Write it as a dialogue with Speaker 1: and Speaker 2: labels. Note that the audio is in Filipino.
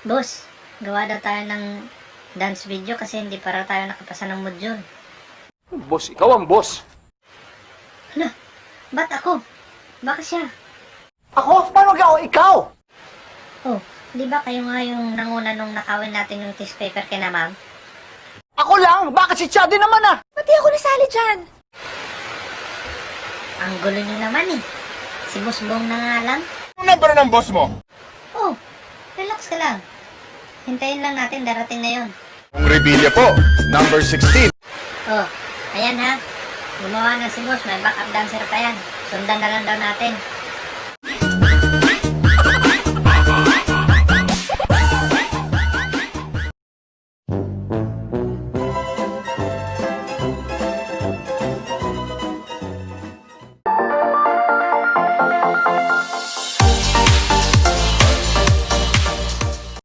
Speaker 1: Boss, gawa daw tayo ng dance video kasi hindi para tayo nakapasa ng module.
Speaker 2: Boss, ikaw ang boss.
Speaker 1: Hala, ba't ako? Baka siya?
Speaker 3: Ako? Paano ako? Ikaw?
Speaker 1: Oh, di ba kayo nga yung nanguna nung nakawin natin yung test paper kina ma'am?
Speaker 3: Ako lang? Bakit si Chad din naman ah?
Speaker 4: Pati ako nasali dyan.
Speaker 1: Ang gulo nyo naman eh. Si Boss Bong na nga lang.
Speaker 2: Ano number ng boss mo?
Speaker 1: Oh, relax ka lang. Hintayin lang natin, darating na yon.
Speaker 2: Ang Revilla po, number 16.
Speaker 1: Oh, ayan ha. Gumawa na si Boss, may backup dancer pa yan. Sundan na lang daw natin.